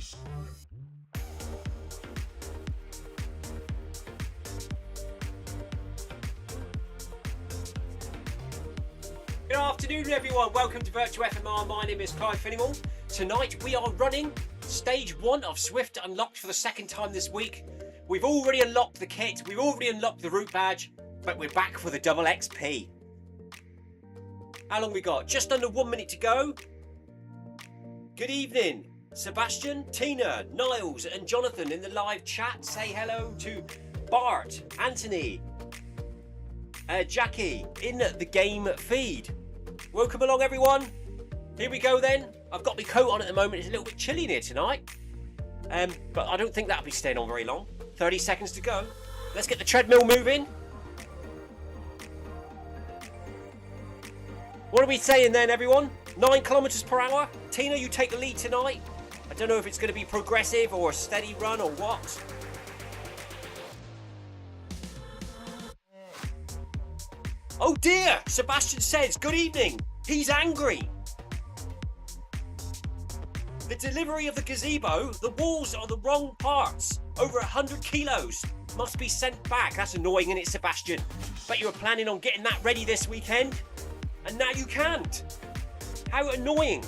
Good afternoon everyone, welcome to Virtual FMR, my name is Clive Finnimore. Tonight we are running stage 1 of Zwift Unlocked for the second time this week. We've already unlocked the kit, we've already unlocked the route badge, but we're back for the double XP. How long we got? Just under 1 minute to go. Good evening, Sebastian, Tina, Niles and Jonathan in the live chat. Say hello to Bart, Anthony, Jackie in the game feed. Welcome along everyone. Here we go then. I've got my coat on at the moment. It's a little bit chilly in here tonight. But I don't think that'll be staying on very long. 30 seconds to go. Let's get the treadmill moving. What are we saying then everyone? 9 kilometers per hour. Tina, you take the lead tonight. I don't know if it's going to be progressive or a steady run or what. Oh dear, Sebastian says, good evening. He's angry. The delivery of the gazebo, the walls are the wrong parts. Over 100 kilos must be sent back. That's annoying, isn't it, Sebastian? Bet you were planning on getting that ready this weekend, and now you can't. How annoying.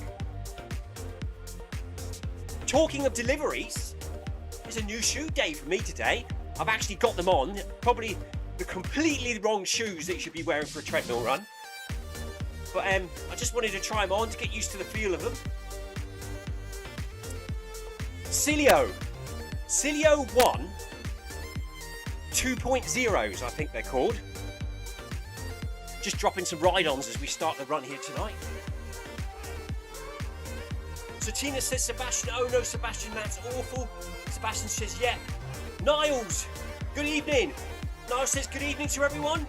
Talking of deliveries, it's a new shoe day for me today. I've actually got them on, probably the completely wrong shoes that you should be wearing for a treadmill run. But I just wanted to try them on to get used to the feel of them. Cilio 1 2.0s I think they're called. Just dropping some ride-ons as we start the run here tonight. So Tina says, Sebastian, oh no Sebastian, that's awful. Sebastian says, yeah. Niles, good evening. Niles says, good evening to everyone.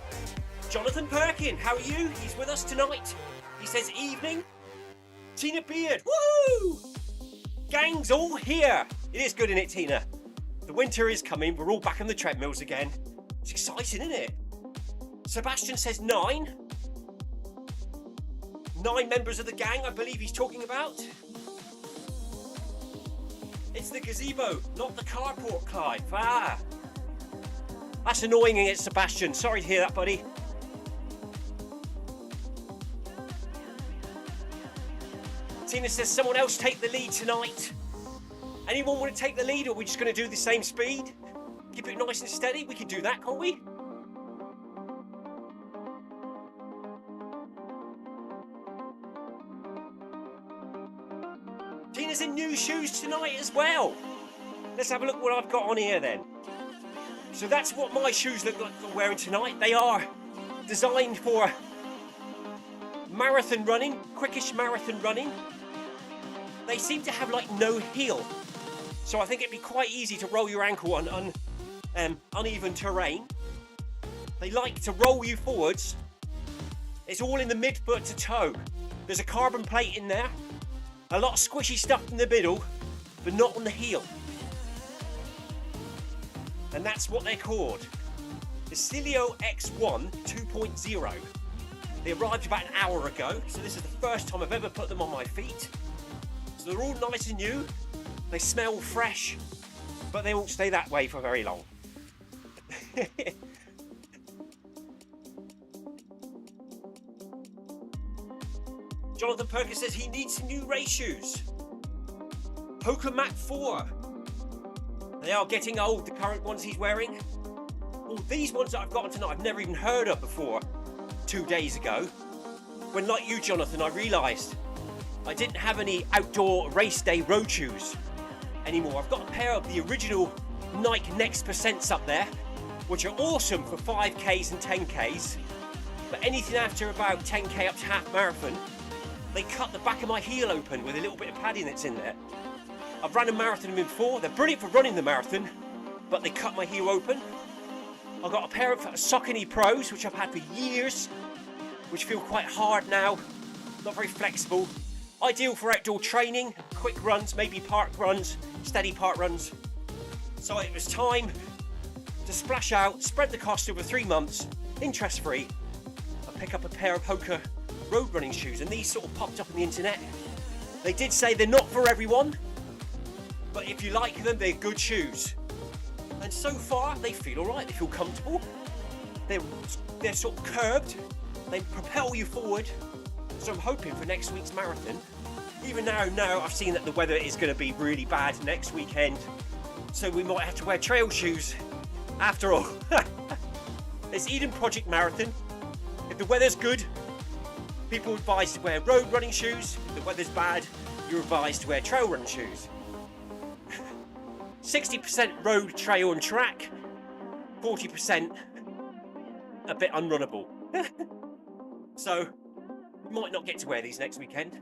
Jonathan Perkin, how are you? He's with us tonight. He says, evening. Tina Beard, woo! Gang's all here. It is good, isn't it, Tina? The winter is coming. We're all back on the treadmills again. It's exciting, isn't it? Sebastian says 9. 9 members of the gang, I believe he's talking about. It's the gazebo, not the carport, Clive. Ah. That's annoying, isn't it, Sebastian? Sorry to hear that, buddy. Tina says, someone else take the lead tonight. Anyone want to take the lead, or are we just going to do the same speed? Keep it nice and steady? We can do that, can't we? Tina's in new shoes tonight as well. Let's have a look what I've got on here then. So that's what my shoes look like I'm wearing tonight. They are designed for marathon running, quickish marathon running. They seem to have like no heel, so I think it'd be quite easy to roll your ankle on uneven terrain. They like to roll you forwards. It's all in the midfoot to toe. There's a carbon plate in there, a lot of squishy stuff in the middle, but not on the heel. And that's what they're called. The Cilio X1 2.0. They arrived about an hour ago, so this is the first time I've ever put them on my feet. So they're all nice and new. They smell fresh, but they won't stay that way for very long. Jonathan Perkins says he needs some new race shoes. Hoka Mac 4. They are getting old, the current ones he's wearing. Well, these ones that I've got tonight I've never even heard of before 2 days ago. When, like you, Jonathan, I realised I didn't have any outdoor race day road shoes anymore. I've got a pair of the original Nike Next Percents up there, which are awesome for 5Ks and 10Ks. But anything after about 10K up to half marathon, they cut the back of my heel open with a little bit of padding that's in there. I've run a marathon before. They're brilliant for running the marathon, but they cut my heel open. I've got a pair of Saucony Pros, which I've had for years, which feel quite hard now, not very flexible. Ideal for outdoor training, quick runs, maybe park runs, steady park runs. So it was time to splash out, spread the cost over 3 months, interest free, and pick up a pair of Hoka road running shoes. And these sort of popped up on the internet. They did say they're not for everyone. But if you like them, they're good shoes. And so far, they feel all right. They feel comfortable. They're sort of curved. They propel you forward. So I'm hoping for next week's marathon. Even now I've seen that the weather is going to be really bad next weekend. So we might have to wear trail shoes after all. It's Eden Project Marathon. If the weather's good, people are advised to wear road running shoes. If the weather's bad, you're advised to wear trail running shoes. 60% road, trail and track. 40% a bit unrunnable. So, you might not get to wear these next weekend.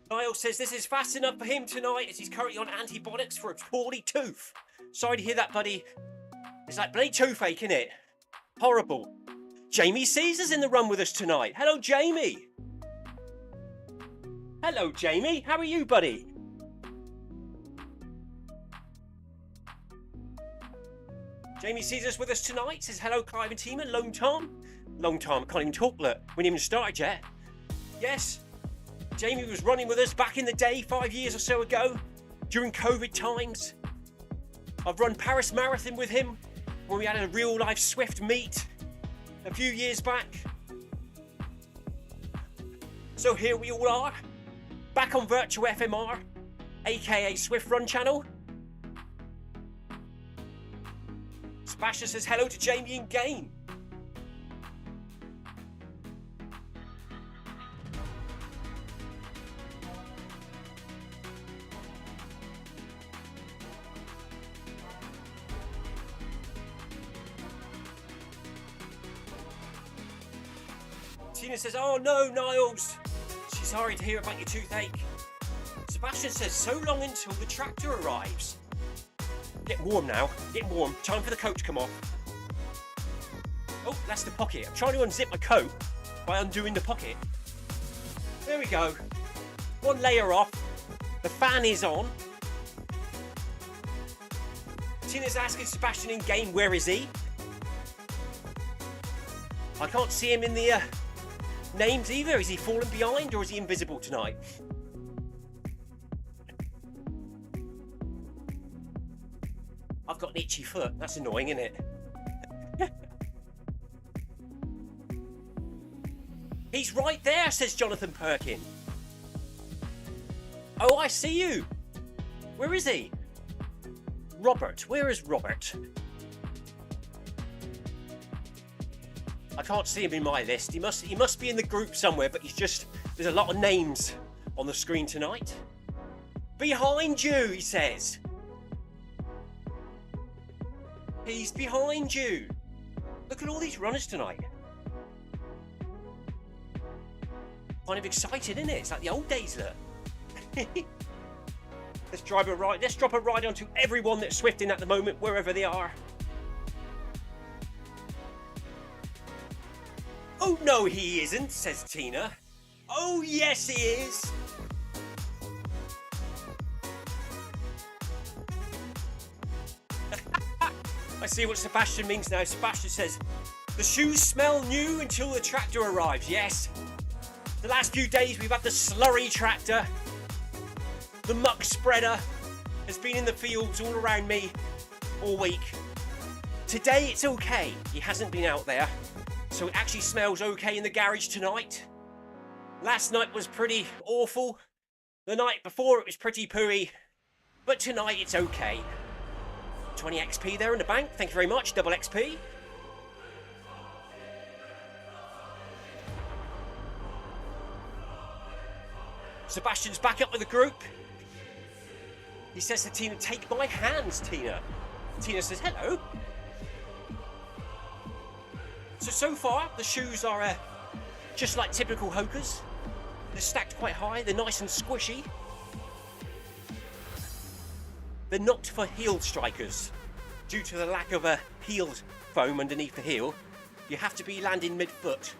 Niall says this is fast enough for him tonight as he's currently on antibiotics for a poorly tooth. Sorry to hear that, buddy. It's like bloody toothache, innit? Horrible. Jamie Caesar's in the run with us tonight. Hello, Jamie. Hello, Jamie. How are you, buddy? Jamie Caesar's with us tonight. Says hello, Clive and Tima. Long time. Long time. I can't even talk. Look, we haven't even started yet. Yes. Jamie was running with us back in the day, 5 years or so ago, during COVID times. I've run Paris Marathon with him when we had a real life Zwift meet a few years back. So here we all are, back on Virtual FMR, aka Zwift Run channel. Sebastian says hello to Jamie in game. Tina says, oh no, Niles. She's sorry to hear about your toothache. Sebastian says, so long until the tractor arrives. Getting warm now, getting warm. Time for the coat to come off. Oh, that's the pocket. I'm trying to unzip my coat by undoing the pocket. There we go. One layer off. The fan is on. Tina's asking Sebastian in game, where is he? I can't see him in the names either. Is he fallen behind or is he invisible tonight? I've got an itchy foot. That's annoying, isn't it? He's right there, says Jonathan Perkin. Oh, I see you. Where is he? Robert. Where is Robert? I can't see him in my list. He must be in the group somewhere, but there's a lot of names on the screen tonight. Behind you, he says. He's behind you. Look at all these runners tonight. Kind of excited, isn't it? It's like the old days, look. Let's drop a ride onto everyone that's Zwifting at the moment, wherever they are. Oh, no, he isn't, says Tina. Oh, yes, he is. I see what Sebastian means now. Sebastian says, the shoes smell new until the tractor arrives. Yes. The last few days we've had the slurry tractor. The muck spreader has been in the fields all around me all week. Today it's okay. He hasn't been out there. So it actually smells okay in the garage tonight. Last night was pretty awful. The night before it was pretty pooey. But tonight it's okay. 20 XP there in the bank. Thank you very much. Double XP. Sebastian's back up with the group. He says to Tina, take my hands, Tina. Tina says, hello. So far, the shoes are just like typical Hokas. They're stacked quite high. They're nice and squishy. They're not for heel strikers. Due to the lack of a heel foam underneath the heel, you have to be landing mid-foot.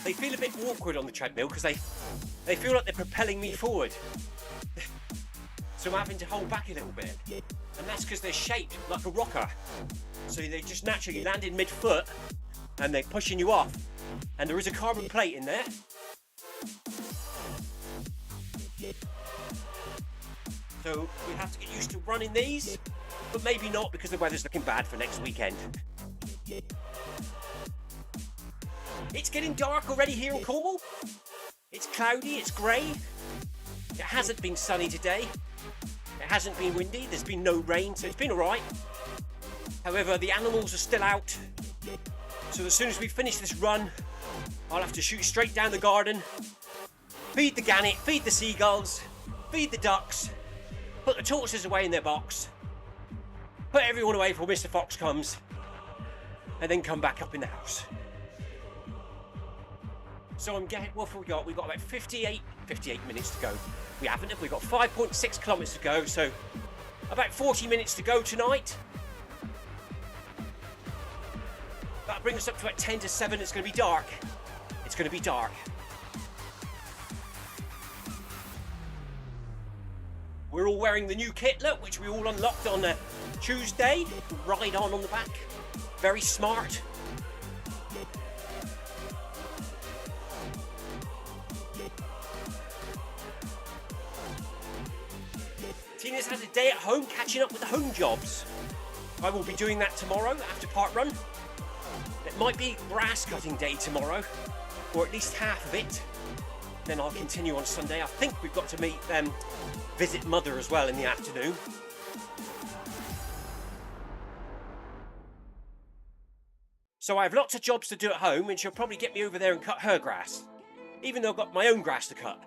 They feel a bit awkward on the treadmill because they feel like they're propelling me forward. So I'm having to hold back a little bit. And that's because they're shaped like a rocker. So they just naturally land in mid-foot and they're pushing you off. And there is a carbon plate in there. So we have to get used to running these, but maybe not because the weather's looking bad for next weekend. It's getting dark already here in Cornwall. It's cloudy, it's grey. It hasn't been sunny today. It hasn't been windy, there's been no rain, so it's been alright. However, the animals are still out. So as soon as we finish this run, I'll have to shoot straight down the garden, feed the gannet, feed the seagulls, feed the ducks, put the tortoises away in their box, put everyone away before Mr. Fox comes, and then come back up in the house. So I'm getting, what have we got? We've got about 58 minutes to go. We haven't, have we? Got 5.6 kilometres to go, so about 40 minutes to go tonight. That'll bring us up to about 10 to 7. It's going to be dark. It's going to be dark. We're all wearing the new kit, look, which we all unlocked on Tuesday. Ride on the back. Very smart. Tina's had a day at home catching up with the home jobs. I will be doing that tomorrow after part run. It might be grass cutting day tomorrow, or at least half of it. Then I'll continue on Sunday. I think we've got to meet visit Mother as well in the afternoon. So I have lots of jobs to do at home, and she'll probably get me over there and cut her grass, even though I've got my own grass to cut.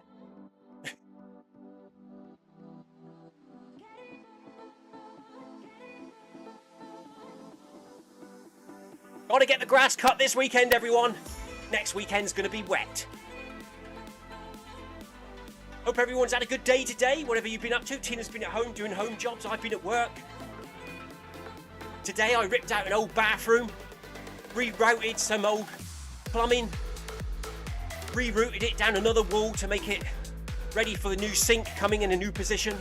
Gotta get the grass cut this weekend, everyone. Next weekend's gonna be wet. Hope everyone's had a good day today, whatever you've been up to. Tina's been at home doing home jobs. I've been at work. Today I ripped out an old bathroom, rerouted some old plumbing, rerouted it down another wall to make it ready for the new sink coming in a new position.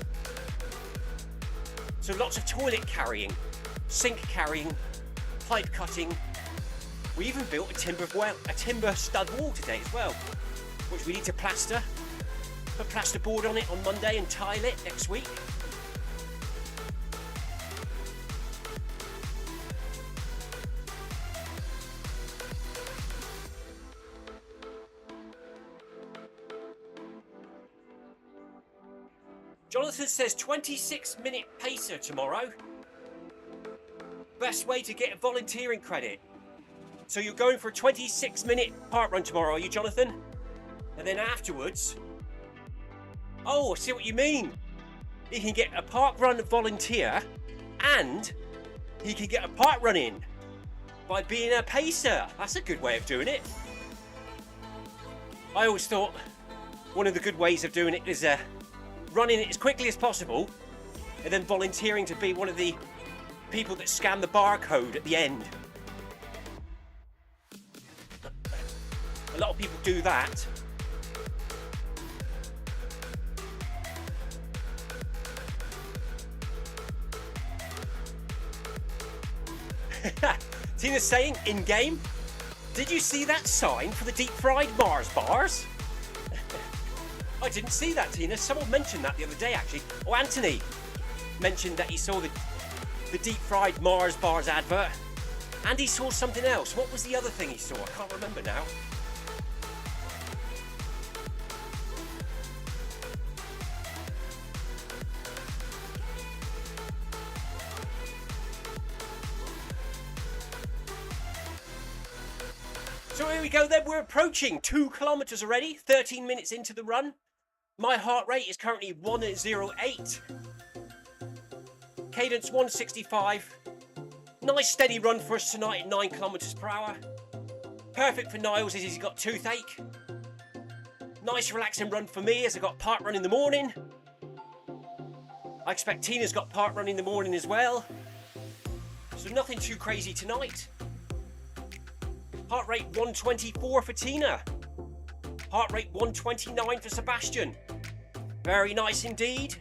So lots of toilet carrying, sink carrying, pipe cutting. We even built a timber stud wall today as well, which we need to plaster. Put plasterboard on it on Monday and tile it next week. Jonathan says 26-minute pacer tomorrow. Best way to get a volunteering credit. So you're going for a 26-minute park run tomorrow, are you, Jonathan? And then afterwards... Oh, I see what you mean. He can get a park run volunteer and he can get a park run in by being a pacer. That's a good way of doing it. I always thought one of the good ways of doing it is running it as quickly as possible and then volunteering to be one of the people that scan the barcode at the end. A lot of people do that. Tina's saying, in-game, did you see that sign for the deep-fried Mars bars? I didn't see that, Tina. Someone mentioned that the other day, actually. Oh, Anthony mentioned that he saw the deep-fried Mars bars advert. And he saw something else. What was the other thing he saw? I can't remember now. So here we go then, we're approaching 2 kilometres already, 13 minutes into the run. My heart rate is currently 108. Cadence 165. Nice steady run for us tonight at 9 kilometres per hour. Perfect for Niles as he's got toothache. Nice relaxing run for me as I got park run in the morning. I expect Tina's got park run in the morning as well. So nothing too crazy tonight. Heart rate 124 for Tina. Heart rate 129 for Sebastian. Very nice indeed.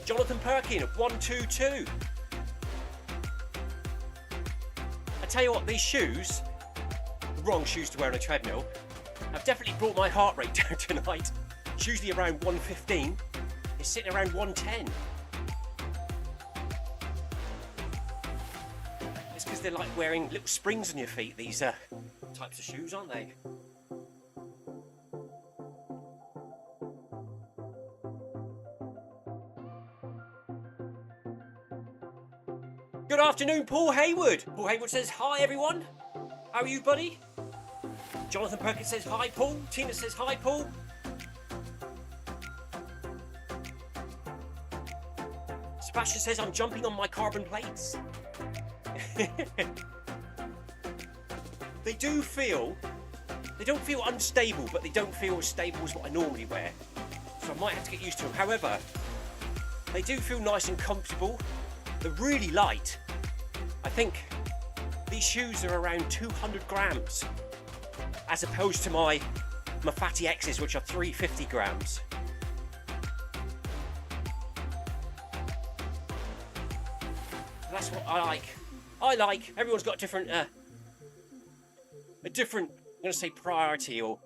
Jonathan Perkin at 122. I tell you what, these shoes, the wrong shoes to wear on a treadmill, have definitely brought my heart rate down tonight. It's usually around 115. It's sitting around 110. It's because they're like wearing little springs on your feet, these types of shoes, aren't they? Good afternoon, Paul Hayward. Paul Hayward says, hi everyone. How are you, buddy? Jonathan Perkins says, hi Paul. Tina says, hi Paul. Sebastian says, I'm jumping on my carbon plates. They don't feel unstable, but they don't feel as stable as what I normally wear. So I might have to get used to them. However, they do feel nice and comfortable. They're really light. I think these shoes are around 200 grams, as opposed to my Fatty X's, which are 350 grams. That's what I like. Everyone's got a different, I'm going to say priority, or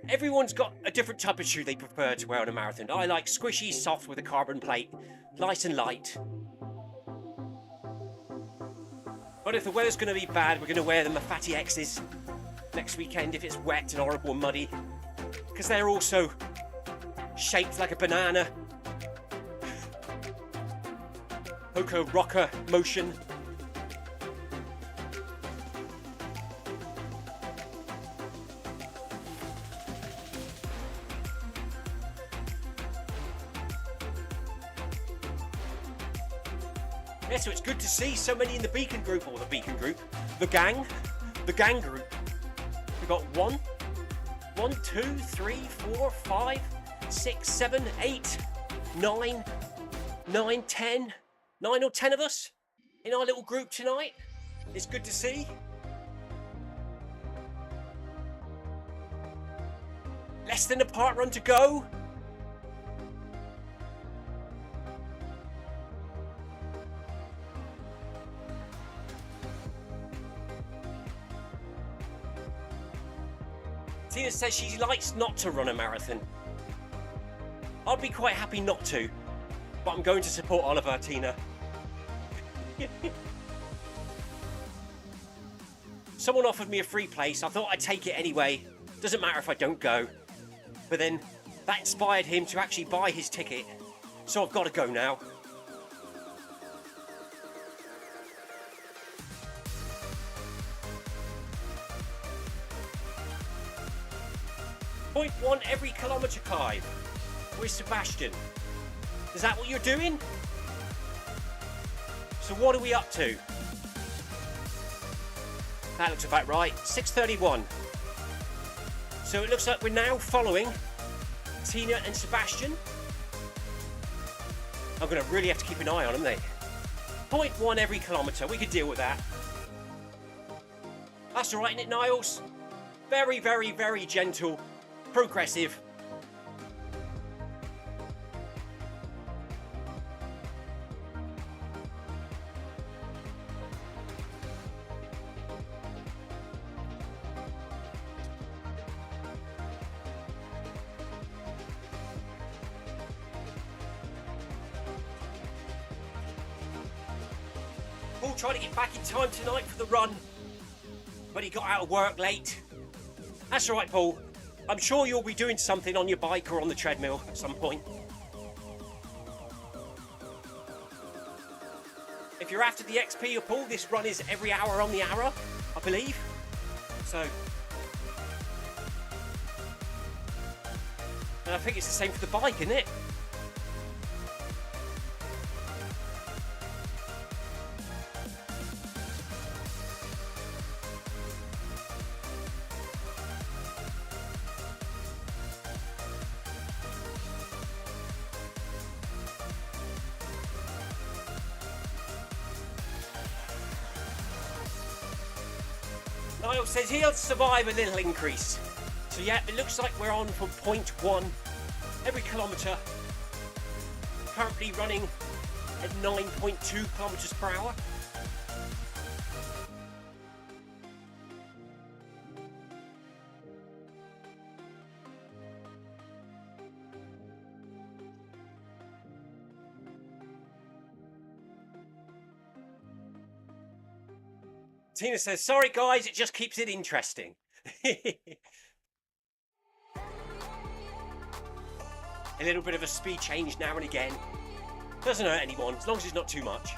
everyone's got a different type of shoe they prefer to wear on a marathon. I like squishy, soft with a carbon plate, nice and light. But if the weather's going to be bad, we're going to wear the Fatty X's next weekend if it's wet and horrible and muddy, because they're also shaped like a banana. Hoka rocker motion. Yeah, so it's good to see so many in the Beacon group, the gang group. We've got 1, 2, 3, 4, 5, 6, 7, 8, 9, 10. 9 or 10 of us in our little group tonight. It's good to see. Less than a part run to go. Tina says she likes not to run a marathon. I'd be quite happy not to, but I'm going to support Oliver, Tina. Someone offered me a free place. I thought I'd take it anyway. Doesn't matter if I don't go. But then that inspired him to actually buy his ticket. So I've got to go now. .1 every kilometre, Clive. With Sebastian. Is that what you're doing? So what are we up to? That looks about right. 6:31. So it looks like we're now following Tina and Sebastian. I'm going to really have to keep an eye on them, then. 0.1 every kilometre. We could deal with that. That's all right, isn't it, Niles? Very, very, very gentle. Progressive. Paul tried to get back in time tonight for the run, but he got out of work late. That's all right, Paul. I'm sure you'll be doing something on your bike or on the treadmill at some point. If you're after the XP or Paul, this run is every hour on the hour, I believe. So, and I think it's the same for the bike, isn't it? Niall says he'll survive a little increase. So yeah, it looks like we're on from 0.1 every kilometre. Currently running at 9.2 kilometres per hour. Tina says, sorry guys, it just keeps it interesting. A little bit of a speed change now and again. Doesn't hurt anyone, as long as it's not too much.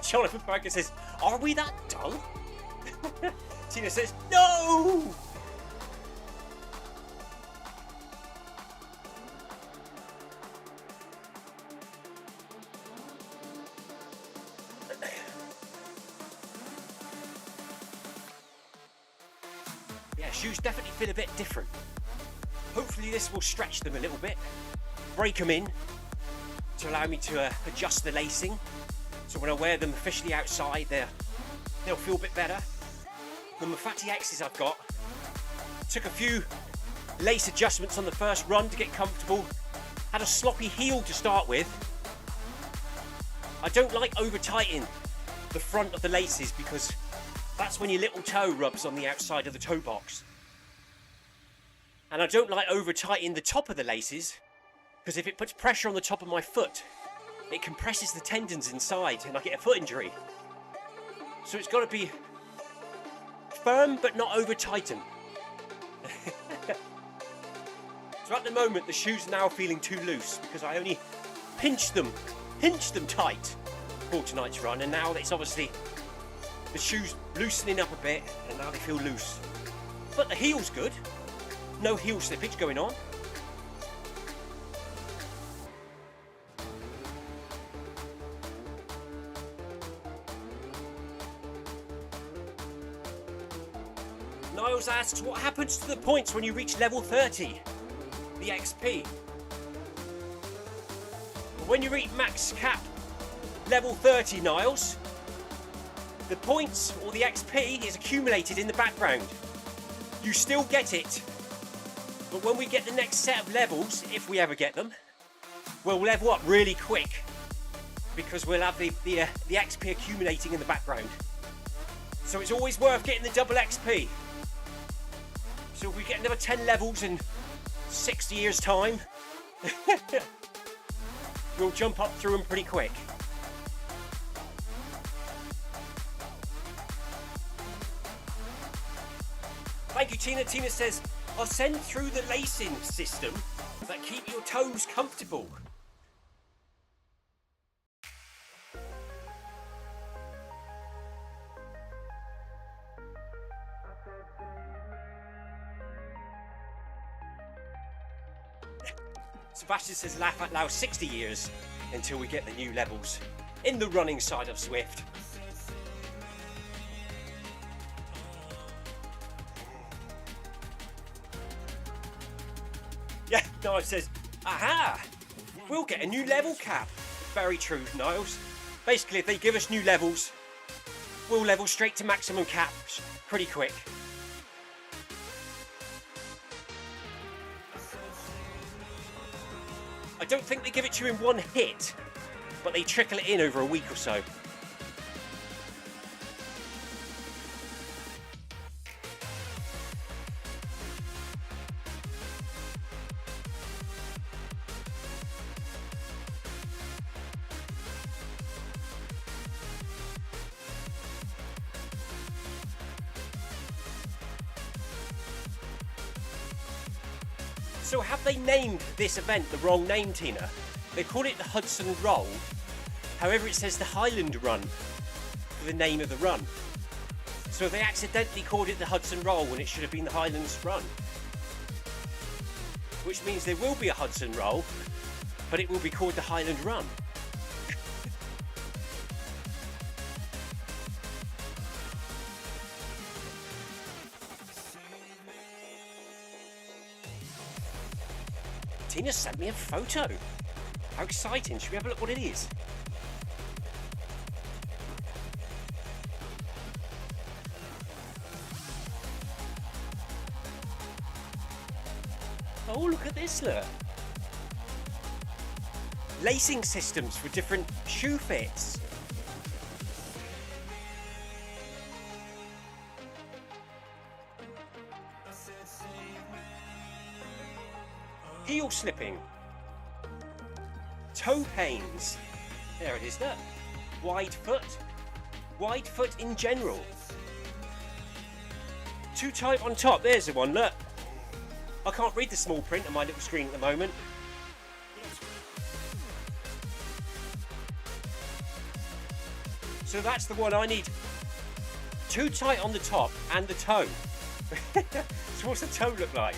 Jonathan Parker says, are we that dull? Tina says, no! Shoes definitely feel a bit different. Hopefully this will stretch them a little bit, break them in to allow me to adjust the lacing, so when I wear them officially outside they'll feel a bit better. The Mafati X's I've got, took a few lace adjustments on the first run to get comfortable, had a sloppy heel to start with. I don't like over tightening the front of the laces because that's when your little toe rubs on the outside of the toe box. And I don't like over tightening the top of the laces because if it puts pressure on the top of my foot, it compresses the tendons inside and I get a foot injury. So it's got to be firm but not over tightened. So at the moment the shoes are now feeling too loose because I only pinched them tight for tonight's run, and now it's obviously the shoes loosening up a bit and now they feel loose. But the heel's good. No heel slippage going on. Niles asks, what happens to the points when you reach level 30? The XP. When you reach max cap level 30, Niles, the points or the XP is accumulated in the background. You still get it. But when we get the next set of levels, if we ever get them, we'll level up really quick because we'll have the XP accumulating in the background. So it's always worth getting the double XP. So if we get another 10 levels in 6 years' time, we'll jump up through them pretty quick. Thank you, Tina. Tina says, I'll send through the lacing system that keep your toes comfortable. Sebastian says, laugh out loud, 60 years until we get the new levels in the running side of Zwift. Yeah, Niles says, aha, we'll get a new level cap. Very true, Niles. Basically, if they give us new levels, we'll level straight to maximum caps pretty quick. I don't think they give it to you in one hit, but they trickle it in over a week or so. So have they named this event the wrong name, Tina? They call it the Hudson Roll. However, it says the Highland Run for the name of the run. So they accidentally called it the Hudson Roll when it should have been the Highlands Run. Which means there will be a Hudson Roll, but it will be called the Highland Run. Tina sent me a photo. How exciting. Should we have a look what it is? this, look. Lacing systems for different shoe fits. Heel slipping. Toe pains. There it is, look. Wide foot. Wide foot in general. Too tight on top. There's the one, look. I can't read the small print on my little screen at the moment. So that's the one I need. Too tight on the top and the toe. So what's the toe look like?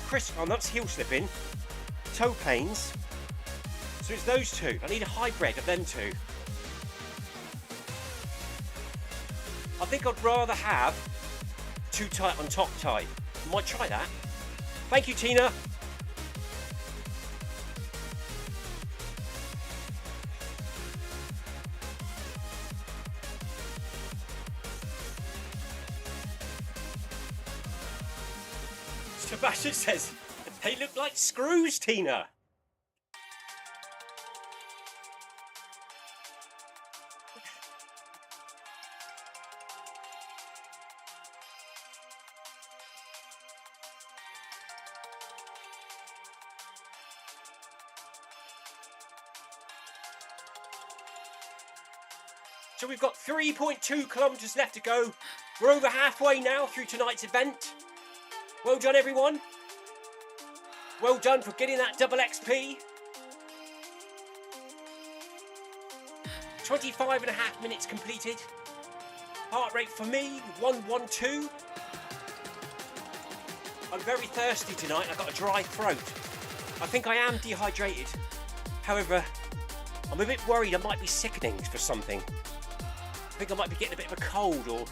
Crisp, oh, that's heel slipping. Toe pains. So it's those two. I need a hybrid of them two. I think I'd rather have too tight on top type. I might try that. Thank you, Tina. Sebastian says, they look like screws, Tina. So we've got 3.2 kilometres left to go. We're over halfway now through tonight's event. Well done, everyone. Well done for getting that double XP. 25.5 minutes completed. Heart rate for me, 112. I'm very thirsty tonight. I've got a dry throat. I think I am dehydrated. However, I'm a bit worried I might be sickening for something. I think I might be getting a bit of a cold, or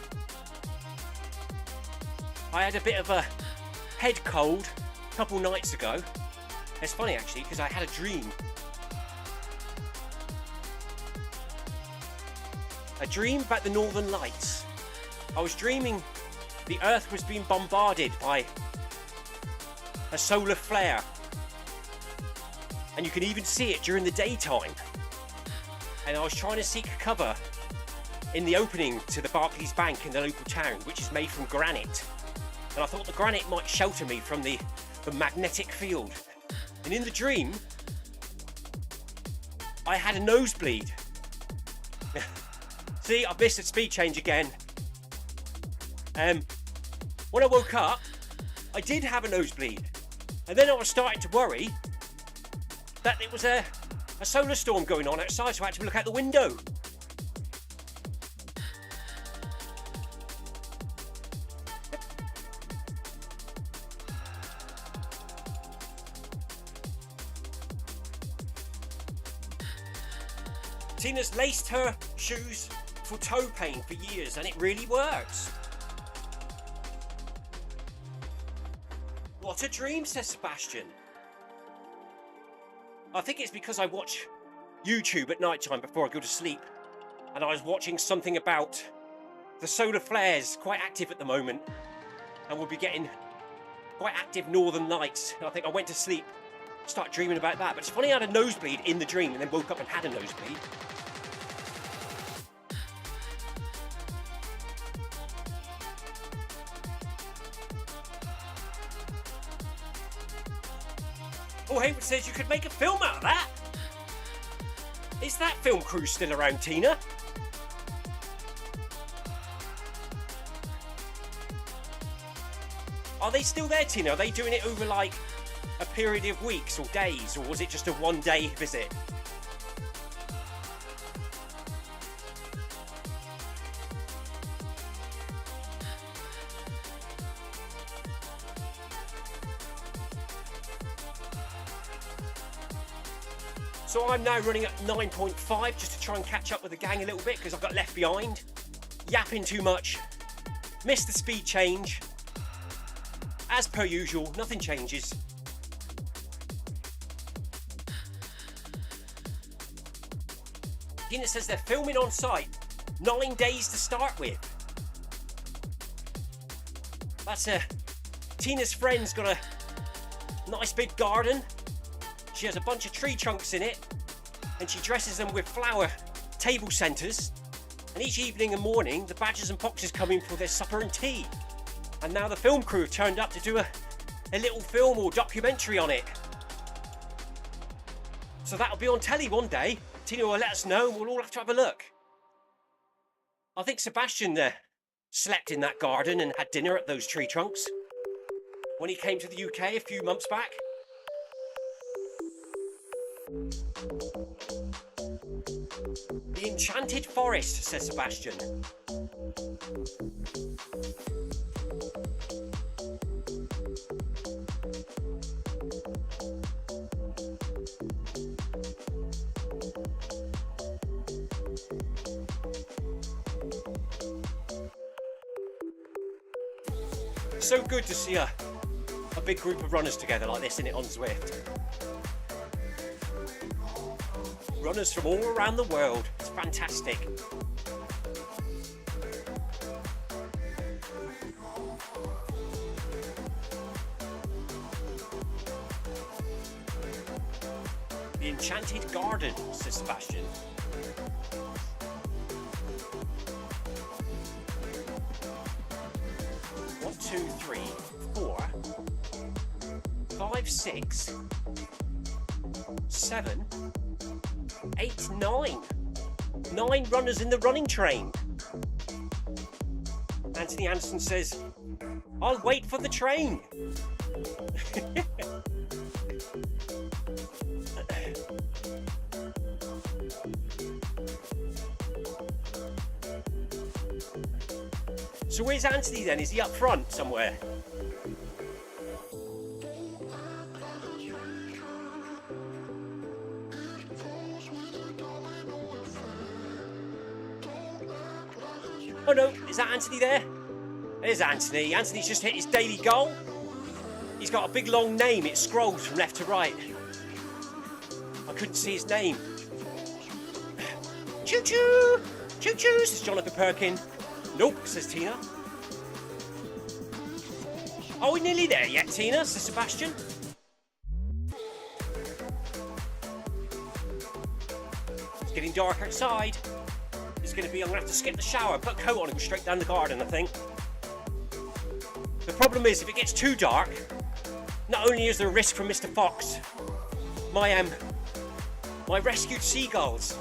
I had a bit of a head cold a couple nights ago. It's funny actually, because I had a dream. A dream about the Northern Lights. I was dreaming the Earth was being bombarded by a solar flare. And you can even see it during the daytime. And I was trying to seek cover in the opening to the Barclays Bank in the local town, which is made from granite. And I thought the granite might shelter me from the magnetic field. And in the dream, I had a nosebleed. See, I've missed a speed change again. When I woke up, I did have a nosebleed. And then I was starting to worry that it was a solar storm going on outside, so I had to look out the window. Tina's laced her shoes for toe pain for years, and it really works. What a dream, says Sebastian. I think it's because I watch YouTube at night time before I go to sleep, and I was watching something about the solar flares, quite active at the moment, and we'll be getting quite active northern lights. And I think I went to sleep, started dreaming about that. But it's funny, I had a nosebleed in the dream and then woke up and had a nosebleed. Oh, Hayward says you could make a film out of that. Is that film crew still around, Tina? Are they still there, Tina? Are they doing it over like a period of weeks or days, or was it just a one-day visit? So I'm now running at 9.5 just to try and catch up with the gang a little bit because I've got left behind. Yapping too much. Missed the speed change. As per usual, nothing changes. Tina says they're filming on site. 9 days to start with. That's Tina's friend's got a Nice big garden. She has a bunch of tree trunks in it, and she dresses them with flower table centres. And each evening and morning, the badgers and foxes come in for their supper and tea. And now the film crew have turned up to do a little film or documentary on it. So that'll be on telly one day. Tina will let us know and we'll all have to have a look. I think Sebastian slept in that garden and had dinner at those tree trunks when he came to the UK a few months back. The enchanted forest, says Sebastian. So good to see a big group of runners together like this, on Zwift. Runners from all around the world. It's fantastic. The enchanted garden, says Sebastian. One, two, three, 4, 5, 6, 7, 8, 9. 9 runners in the running train. Anthony Anderson says, I'll wait for the train. So where's Anthony then? Is he up front somewhere? Oh no, is that Anthony there? There's Anthony. Anthony's just hit his daily goal. He's got a big long name. It scrolls from left to right. I couldn't see his name. Choo choo! Choo choo, says Jonathan Perkin. Nope, says Tina. Are we nearly there yet, Tina? Says Sebastian. It's getting dark outside. It's going to be, I'm going to have to skip the shower, put a coat on and go straight down the garden, I think. The problem is, if it gets too dark, not only is there a risk from Mr. Fox, my rescued seagulls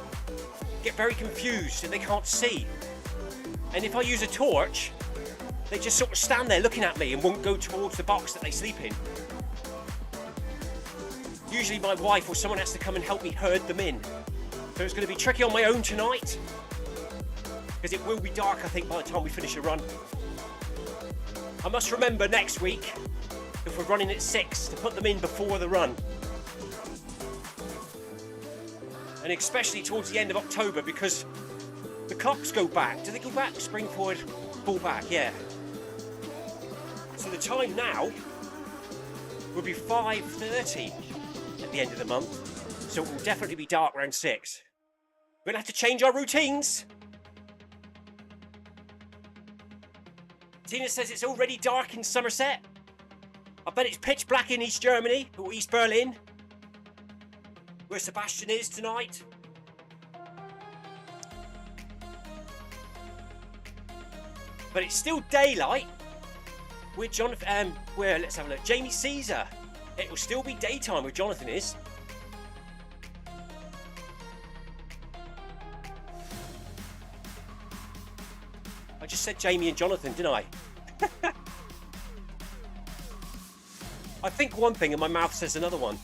get very confused and they can't see. And if I use a torch, they just sort of stand there looking at me and won't go towards the box that they sleep in. Usually my wife or someone has to come and help me herd them in. So it's going to be tricky on my own tonight, because it will be dark, I think, by the time we finish a run. I must remember next week, if we're running at 6, to put them in before the run. And especially towards the end of October, because the clocks go back. Do they go back? Spring forward, fall back, yeah. So the time now will be 5:30 at the end of the month. So it will definitely be dark around 6. We're going to have to change our routines. Tina says it's already dark in Somerset. I bet it's pitch black in East Germany, or East Berlin, where Sebastian is tonight. But it's still daylight. With Jonathan, let's have a look. Jamie Caesar. It will still be daytime where Jonathan is. I just said Jamie and Jonathan, didn't I? I think one thing and my mouth says another one.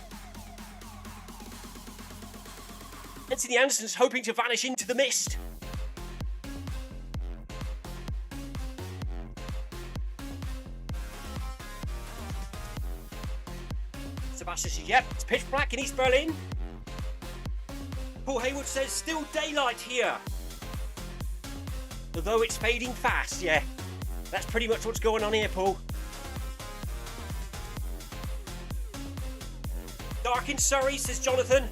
Anthony Anderson's hoping to vanish into the mist. Sebastian says, yep, it's pitch black in East Berlin. Paul Haywood says, still daylight here. Although it's fading fast, yeah. That's pretty much what's going on here, Paul. Dark in Surrey, says Jonathan.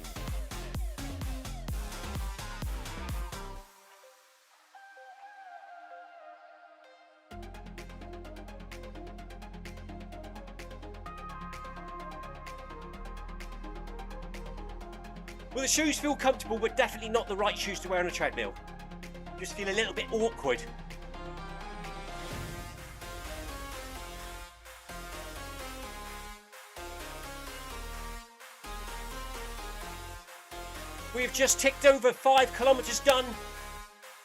Well, the shoes feel comfortable, but definitely not the right shoes to wear on a treadmill. Just feel a little bit awkward. We've just ticked over 5 kilometres done.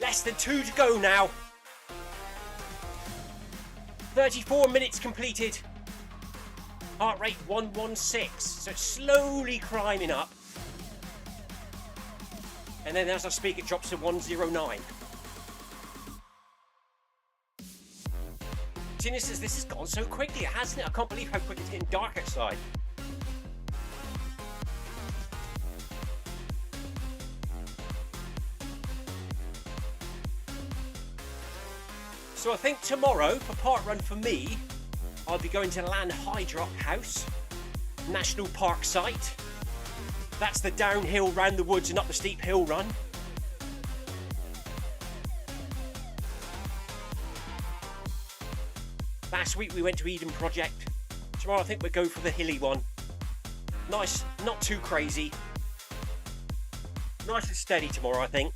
Less than 2 to go now. 34 minutes completed. Heart rate 116, so it's slowly climbing up. And then as I speak, it drops to 109. Tina says, this has gone so quickly, hasn't it? I can't believe how quick it's getting dark outside. So I think tomorrow, for part run for me, I'll be going to Land Hydrock House, National Park site. That's the downhill round the woods and up the steep hill run. Last week we went to Eden Project. Tomorrow I think we'll go for the hilly one. Nice, not too crazy. Nice and steady tomorrow, I think.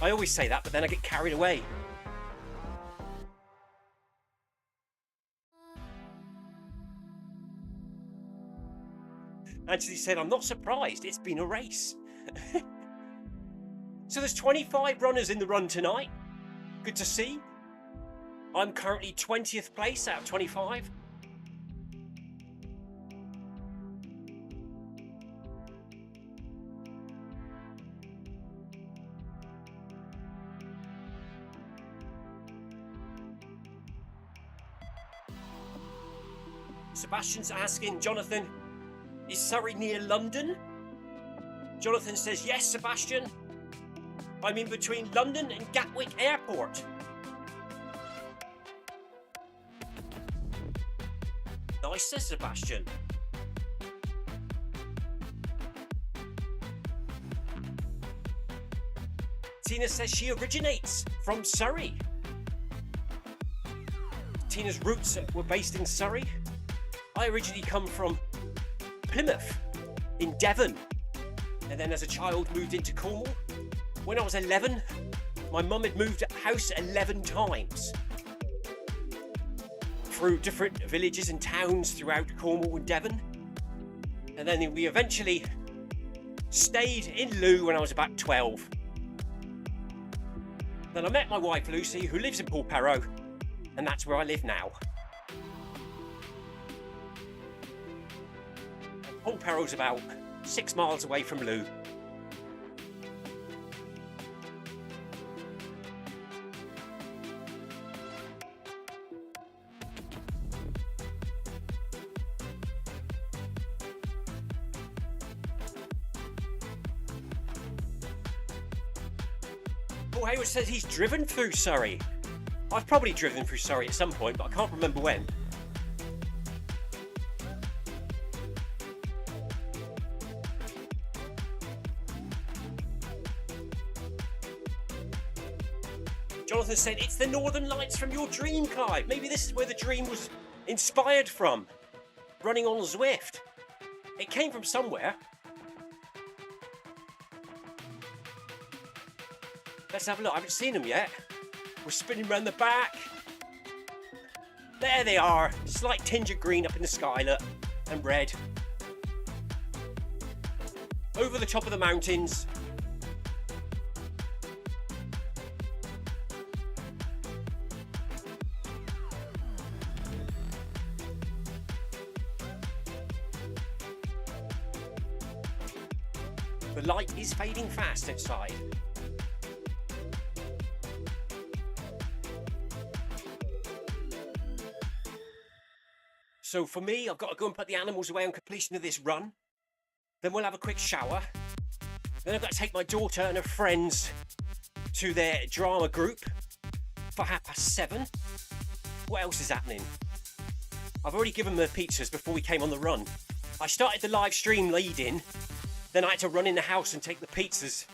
I always say that, but then I get carried away. Anthony said, I'm not surprised, it's been a race. So there's 25 runners in the run tonight. Good to see. I'm currently 20th place out of 25. Sebastian's asking, Jonathan, is Surrey near London? Jonathan says, yes, Sebastian. I'm in between London and Gatwick Airport. Nice, says Sebastian. Tina says she originates from Surrey. Tina's roots were based in Surrey. I originally come from Plymouth in Devon, and then as a child moved into Cornwall. When I was 11, my mum had moved house 11 times through different villages and towns throughout Cornwall and Devon, and then we eventually stayed in Looe when I was about 12. Then I met my wife Lucy, who lives in Paulperrow, and that's where I live now. Paulperrow's about 6 miles away from Looe. Paul Hayward says he's driven through Surrey. I've probably driven through Surrey at some point, but I can't remember when. Jonathan said, it's the Northern Lights from your dream, Clive. Maybe this is where the dream was inspired from. Running on Zwift. It came from somewhere. Let's have a look. I haven't seen them yet. We're spinning around the back. There they are. Slight tinge of green up in the sky, look. And red. Over the top of the mountains. The light is fading fast outside. So for me, I've got to go and put the animals away on completion of this run. Then we'll have a quick shower. Then I've got to take my daughter and her friends to their drama group for 7:30. What else is happening? I've already given them the pizzas before we came on the run. I started the live stream lead-in. Then I had to run in the house and take the pizzas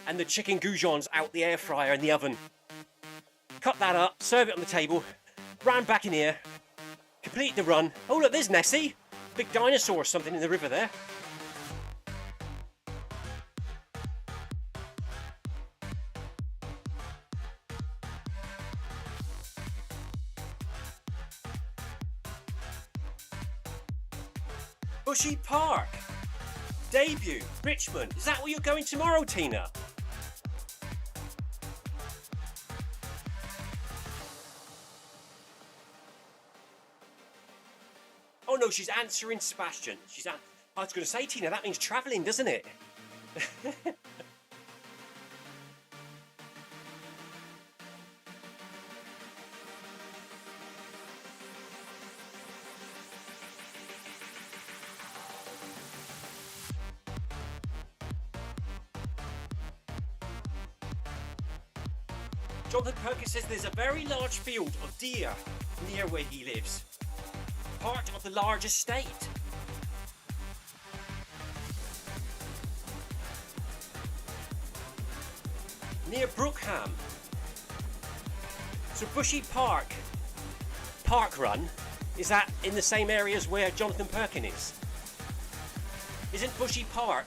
and the chicken goujons out the air fryer and the oven. Cut that up, serve it on the table, ran back in here, completed the run. Oh look, there's Nessie. Big dinosaur or something in the river there. Bushy Park. Debut, Richmond. Is that where you're going tomorrow, Tina? Oh no, she's answering Sebastian. I was going to say, Tina, that means travelling, doesn't it? Jonathan Perkins says there's a very large field of deer near where he lives. Part of the large estate. Near Brookham. So Bushy Park Run, is that in the same areas where Jonathan Perkin is? Isn't Bushy Park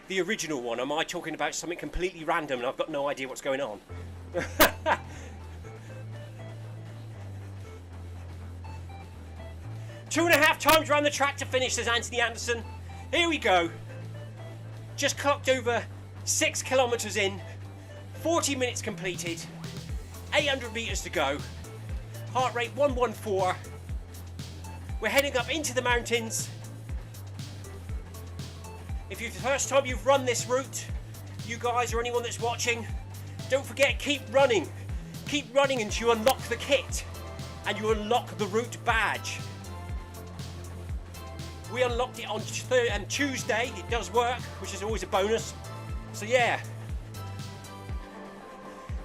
the original one? Am I talking about something completely random and I've got no idea what's going on? 2.5 times around the track to finish, says Anthony Anderson. Here we go. Just clocked over 6 kilometres in, 40 minutes completed, 800 metres to go, heart rate 114. We're heading up into the mountains. If it's the first time you've run this route, you guys or anyone that's watching, don't forget, keep running until you unlock the kit and you unlock the route badge. We unlocked it on Tuesday. It does work, which is always a bonus. So yeah,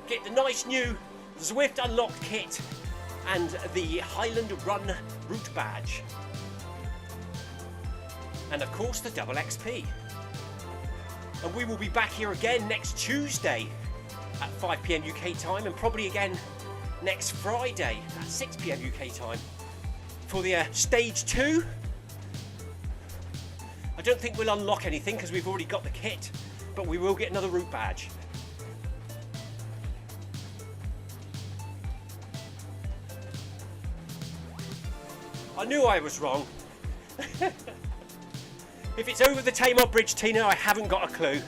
get the nice new Zwift Unlocked kit and the Highland Run route badge. And of course the double XP. And we will be back here again next Tuesday at 5 PM UK time, and probably again next Friday at 6 PM UK time for the stage 2. I don't think we'll unlock anything because we've already got the kit, but we will get another route badge. I knew I was wrong. If it's over the Tamar Bridge, Tina, I haven't got a clue.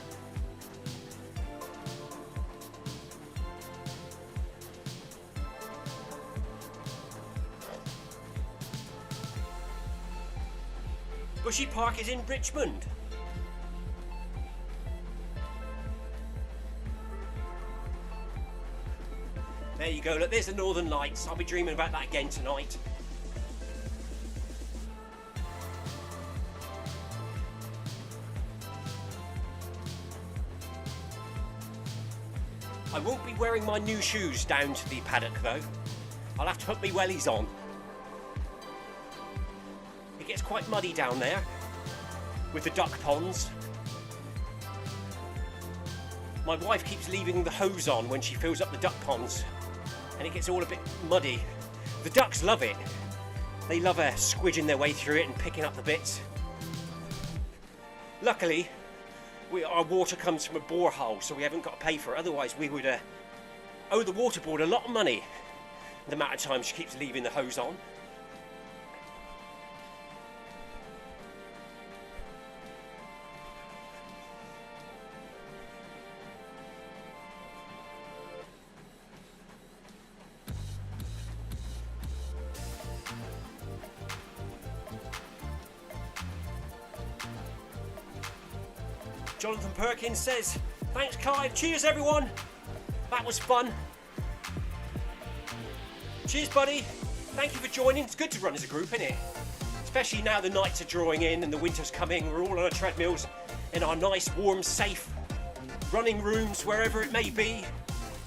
Bushy Park is in Richmond. There you go, look, there's the Northern Lights. I'll be dreaming about that again tonight. I won't be wearing my new shoes down to the paddock though. I'll have to put my wellies on. It gets quite muddy down there with the duck ponds. My wife keeps leaving the hose on when she fills up the duck ponds and it gets all a bit muddy. The ducks love it. They love squidging their way through it and picking up the bits. Luckily, our water comes from a borehole, so we haven't got to pay for it. Otherwise, we would owe the water board a lot of money the amount of time she keeps leaving the hose on. Jonathan Perkins says, thanks Clive, cheers everyone, that was fun. Cheers buddy, thank you for joining. It's good to run as a group, isn't it? Especially now the nights are drawing in and the winter's coming. We're all on our treadmills in our nice warm safe running rooms, wherever it may be,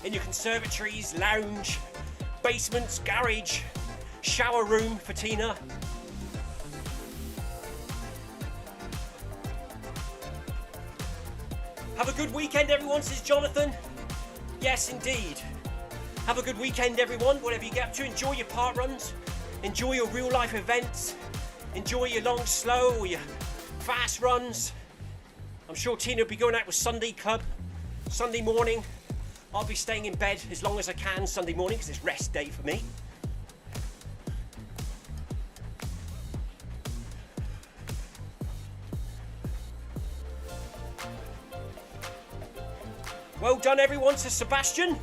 in your conservatories, lounge, basements, garage, shower room for Tina. Have a good weekend, everyone, says Jonathan. Yes, indeed. Have a good weekend, everyone. Whatever you get up to, enjoy your park runs, enjoy your real-life events, enjoy your long, slow, or your fast runs. I'm sure Tina will be going out with Sunday Club Sunday morning. I'll be staying in bed as long as I can Sunday morning because it's rest day for me. Well done, everyone, says Sebastian.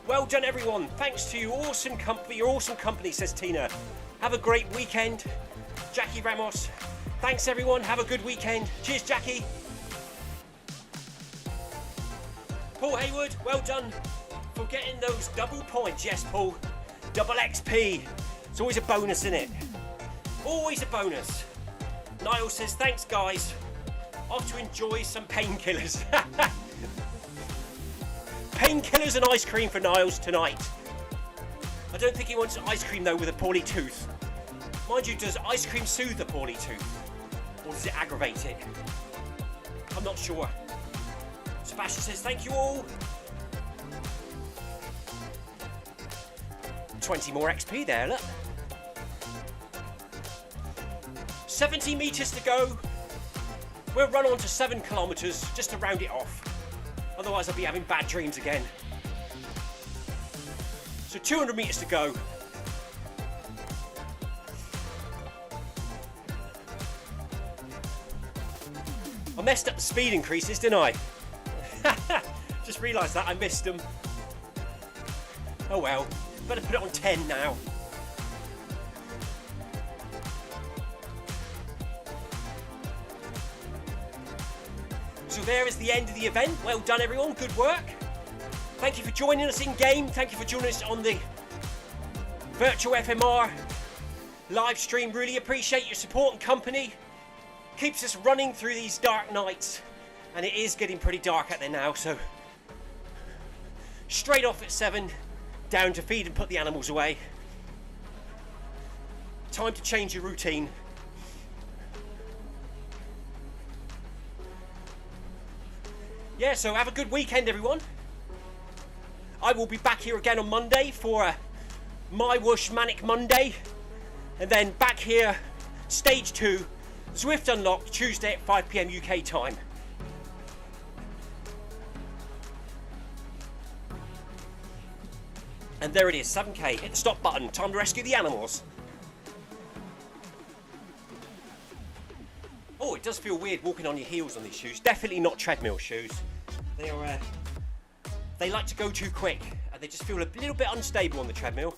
Well done, everyone. Thanks to you. Awesome company. Your awesome company, says Tina. Have a great weekend. Jackie Ramos. Thanks, everyone. Have a good weekend. Cheers, Jackie. Paul Hayward, well done for getting those double points. Yes, Paul. Double XP. It's always a bonus, isn't it? Always a bonus. Niall says, thanks, guys. Off to enjoy some painkillers. Painkillers and ice cream for Niles tonight. I don't think he wants ice cream, though, with a poorly tooth. Mind you, does ice cream soothe a poorly tooth? Or does it aggravate it? I'm not sure. Sebastian says, thank you all. 20 more XP there, look. 70 metres to go. We'll run on to 7 kilometres just to round it off. Otherwise, I'll be having bad dreams again. So 200 metres to go. I messed up the speed increases, didn't I? Just realised that I missed them. Oh well, better put it on 10 now. So there is the end of the event. Well done, everyone. Good work. Thank you for joining us in game. Thank you for joining us on the virtual FMR live stream. Really appreciate your support and company. Keeps us running through these dark nights. And it is getting pretty dark out there now, so straight off at 7, down to feed and put the animals away. Time to change your routine. Yeah, so have a good weekend, everyone. I will be back here again on Monday for My Whoosh Manic Monday. And then back here, stage 2, Zwift Unlocked, Tuesday at 5 PM UK time. And there it is, 7K. Hit the stop button. Time to rescue the animals. Oh, it does feel weird walking on your heels on these shoes. Definitely not treadmill shoes. They are. They like to go too quick, and they just feel a little bit unstable on the treadmill.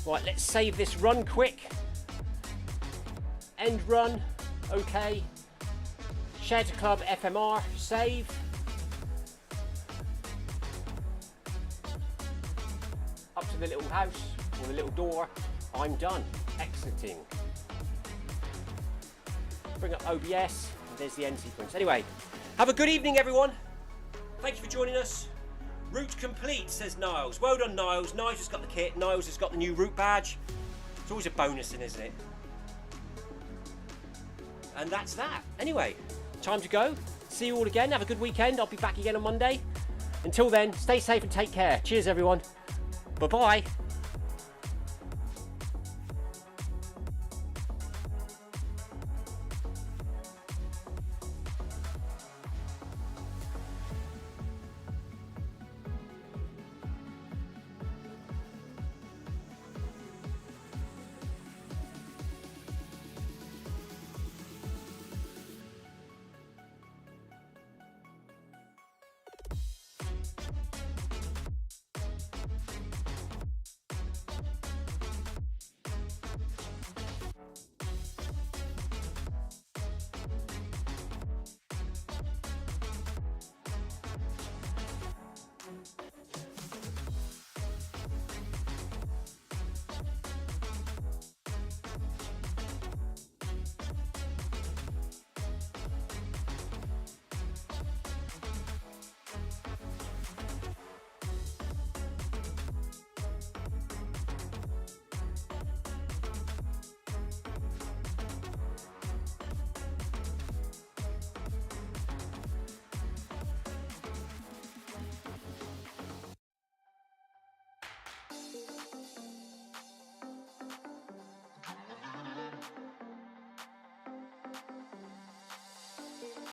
Right, let's save this run quick. End run. Okay. Share to club FMR. Save. Up to the little house or the little door. I'm done. Exiting. Bring up OBS, and there's the end sequence. Anyway, have a good evening, everyone. Thank you for joining us. Route complete, says Niles. Well done, Niles. Niles has got the kit. Niles has got the new route badge. It's always a bonus, isn't it? And that's that. Anyway, time to go. See you all again. Have a good weekend. I'll be back again on Monday. Until then, stay safe and take care. Cheers, everyone. Bye-bye.